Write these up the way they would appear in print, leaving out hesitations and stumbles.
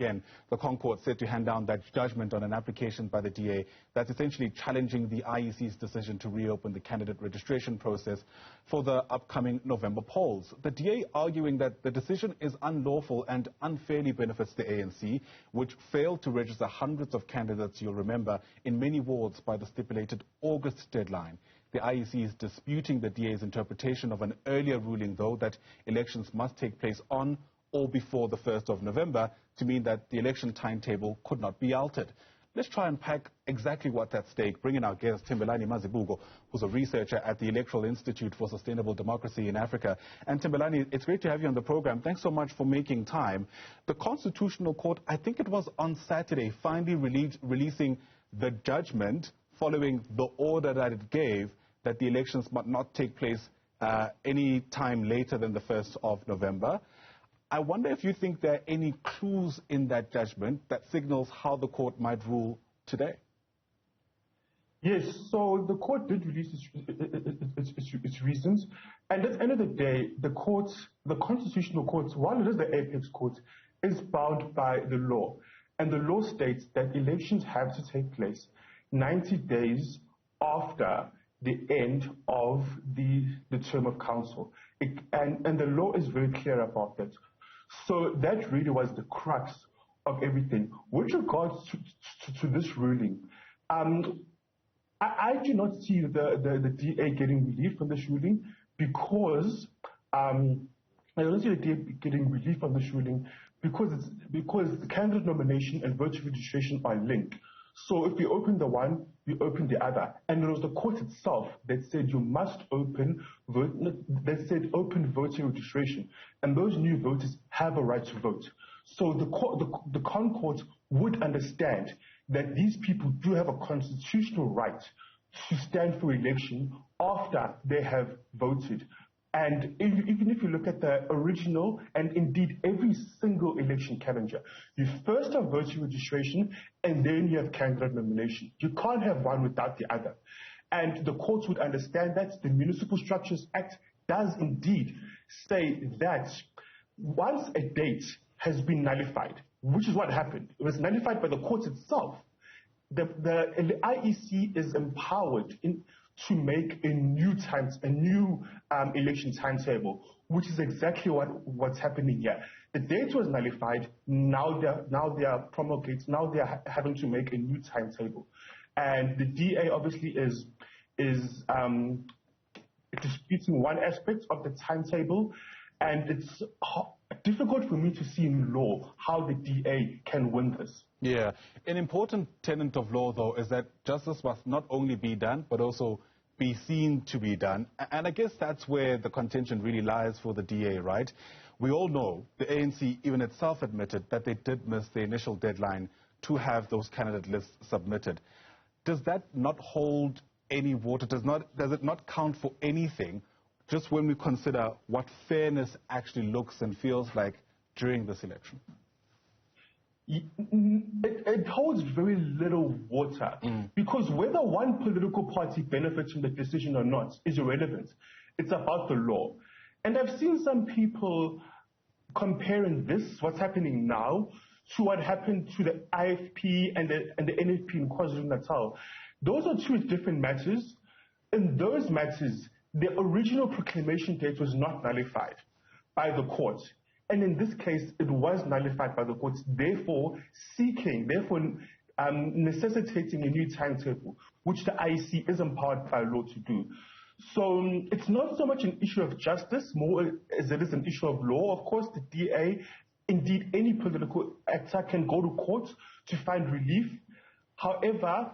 Again, the ConCourt set to hand down that judgment on an application by the DA that's essentially challenging the IEC's decision to reopen the candidate registration process for the upcoming November polls. The DA arguing that the decision is unlawful and unfairly benefits the ANC, which failed to register hundreds of candidates, you'll remember, in many wards by the stipulated August deadline. The IEC is disputing the DA's interpretation of an earlier ruling, though, that elections must take place on or before the 1st of November to mean that the election timetable could not be altered. Let's try and unpack exactly what's at stake. Bring in our guest, Thembelani Mazibuko, who's a researcher at the Electoral Institute for Sustainable Democracy in Africa. And Thembelani, it's great to have you on the program. Thanks so much for making time. The Constitutional Court, I think it was on Saturday, finally releasing the judgment following the order that it gave that the elections must not take place any time later than the 1st of November. I wonder if you think there are any clues in that judgment that signals how the court might rule today. Yes, so the court did release its reasons, and at the end of the day, the Constitutional Court, while it is the apex court, is bound by the law. And the law states that elections have to take place 90 days after the end of the term of council. And the law is very clear about that. So that really was the crux of everything. With regards to this ruling, I do not see the DA getting relief from this ruling because I don't see the DA getting relief from this ruling because the candidate nomination and voter registration are linked. So if you open the one, you open the other. And it was the court itself that said you must open voter registration. And those new voters have a right to vote. So the ConCourt would understand that these people do have a constitutional right to stand for election after they have voted. And even if you look at the original and indeed every single election calendar, you first have voter registration and then you have candidate nomination. You can't have one without the other. And the courts would understand that. The Municipal Structures Act does indeed say that once a date has been nullified, which is what happened, it was nullified by the courts itself, the IEC is empowered to make a new election timetable, which is exactly what's happening here. The date was nullified. Now they are promulgated. Now they are having to make a new timetable, and the DA obviously is disputing one aspect of the timetable, and it's difficult for me to see in law how the DA can win this. Yeah, an important tenet of law, though, is that justice must not only be done, but also be seen to be done. And I guess that's where the contention really lies for the DA, right? We all know the ANC even itself admitted that they did miss the initial deadline to have those candidate lists submitted. Does that not hold any water? Does it not count for anything just when we consider what fairness actually looks and feels like during this election? It holds very little water because whether one political party benefits from the decision or not is irrelevant. It's about the law. And I've seen some people comparing what's happening now, to what happened to the IFP and the NFP in KwaZulu-Natal. Those are two different matters. In those matters, the original proclamation date was not nullified by the court. And in this case, it was nullified by the courts, therefore necessitating a new timetable, which the IEC is empowered by law to do. So it's not so much an issue of justice, more as it is an issue of law. Of course, the DA, indeed any political actor, can go to court to find relief. However,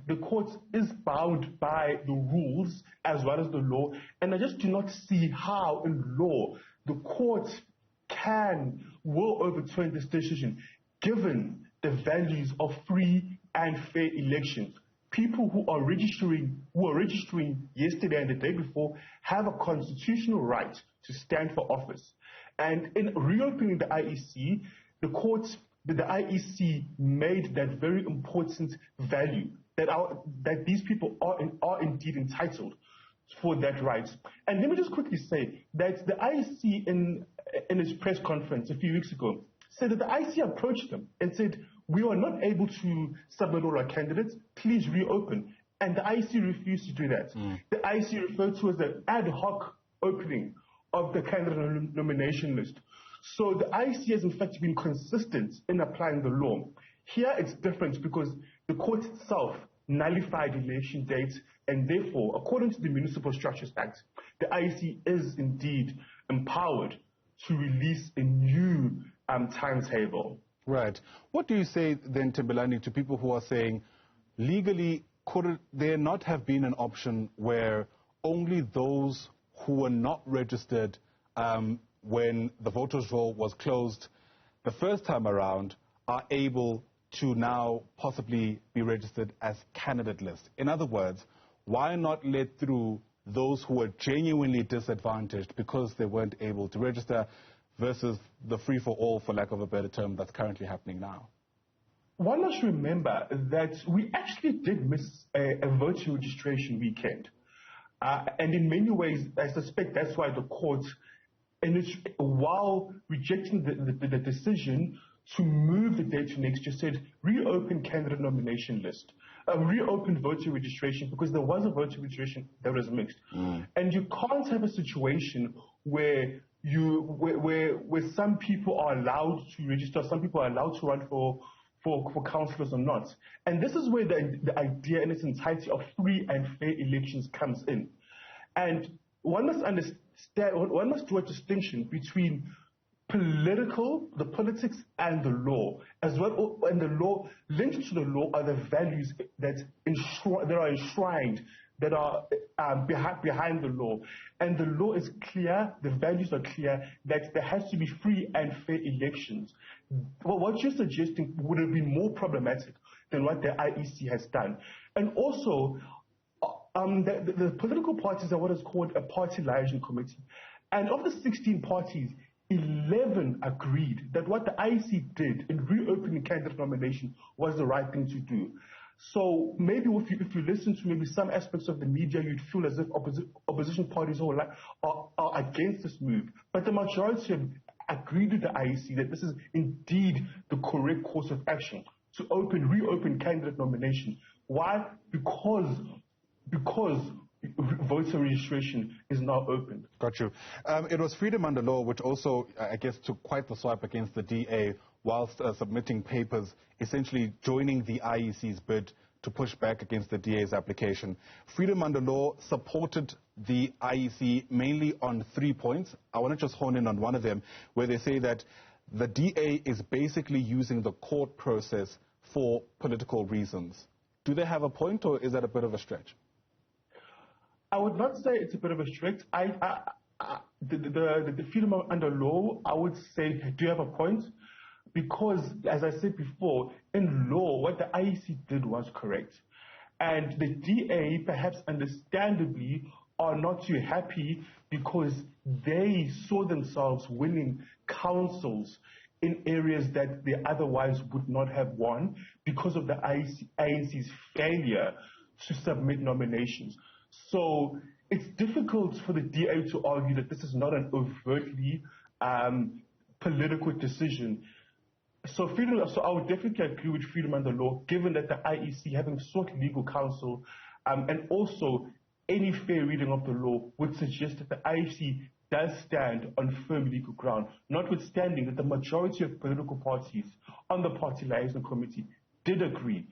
the court is bound by the rules as well as the law, and I just do not see how in law the court will overturn this decision, given the values of free and fair elections. People who are registering yesterday and the day before have a constitutional right to stand for office. And in reopening the IEC, the IEC made that very important value that these people are indeed entitled for that right. And let me just quickly say that the IEC in its press conference a few weeks ago said that the IEC approached them and said, we are not able to submit all our candidates, please reopen. And the IEC refused to do that. The IEC referred to as the ad hoc opening of the candidate nomination list. So the IEC has in fact been consistent in applying the law. Here it's different because the court itself nullified election dates, and therefore, according to the Municipal Structures Act, the IEC is indeed empowered to release a new timetable. Right. What do you say then, Thembelani, to people who are saying legally could there not have been an option where only those who were not registered when the voters' roll was closed the first time around are able to now possibly be registered as candidate list? In other words, why not let through those who were genuinely disadvantaged because they weren't able to register versus the free-for-all, for lack of a better term, that's currently happening now? One must remember that we actually did miss a voter registration weekend. And in many ways, I suspect that's why the court, while rejecting the decision to move the date to next year, said reopen candidate nomination list, reopen voter registration, because there was a voter registration that was mixed. And you can't have a situation where where some people are allowed to register, some people are allowed to run for councillors or not. And this is where the idea in its entirety of free and fair elections comes in. And one must understand, one must draw a distinction between the politics and the law, as well. And the law, linked to the law, are the values that are enshrined, that are behind the law. And the law is clear, the values are clear, that there has to be free and fair elections. Well, what you're suggesting would have been more problematic than what the IEC has done. And also, the political parties are what is called a party liaison committee. And of the 16 parties, 11 agreed that what the IEC did in reopening candidate nomination was the right thing to do. So maybe if you listen to maybe some aspects of the media, you'd feel as if opposition parties are against this move. But the majority have agreed with the IEC that this is indeed the correct course of action, to reopen candidate nomination. Why? Because voter registration is now open. Got you. It was Freedom Under Law which also, I guess, took quite the swipe against the DA whilst submitting papers, essentially joining the IEC's bid to push back against the DA's application. Freedom Under Law supported the IEC mainly on 3 points. I want to just hone in on one of them, where they say that the DA is basically using the court process for political reasons. Do they have a point, or is that a bit of a stretch? I would not say it's a bit of a stretch. The Freedom Under Law, I would say, do you have a point? Because, as I said before, in law, what the IEC did was correct. And the DA, perhaps understandably, are not too happy because they saw themselves winning councils in areas that they otherwise would not have won because of the IEC's failure to submit nominations. So it's difficult for the DA to argue that this is not an overtly political decision. So I would definitely agree with Freedom Under Law, given that the IEC, having sought legal counsel, and also any fair reading of the law, would suggest that the IEC does stand on firm legal ground, notwithstanding that the majority of political parties on the Party Liaison Committee did agree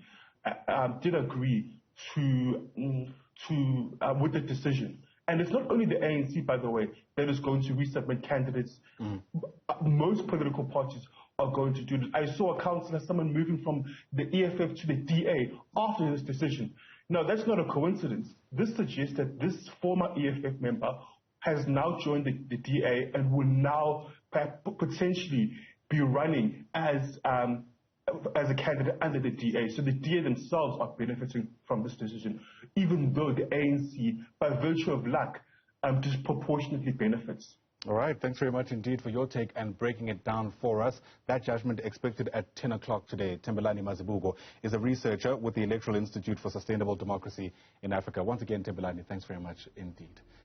with the decision. And it's not only the ANC, by the way, that is going to resubmit candidates. Most political parties are going to do this. I saw a councillor, someone moving from the EFF to the DA after this decision. Now, that's not a coincidence. This suggests that this former EFF member has now joined the DA and will now potentially be running as a candidate under the DA. So the DA themselves are benefiting from this decision, even though the ANC, by virtue of luck, disproportionately benefits. All right. Thanks very much indeed for your take and breaking it down for us. That judgment expected at 10 o'clock today. Thembelani Mazibuko is a researcher with the Electoral Institute for Sustainable Democracy in Africa. Once again, Thembelani, thanks very much indeed.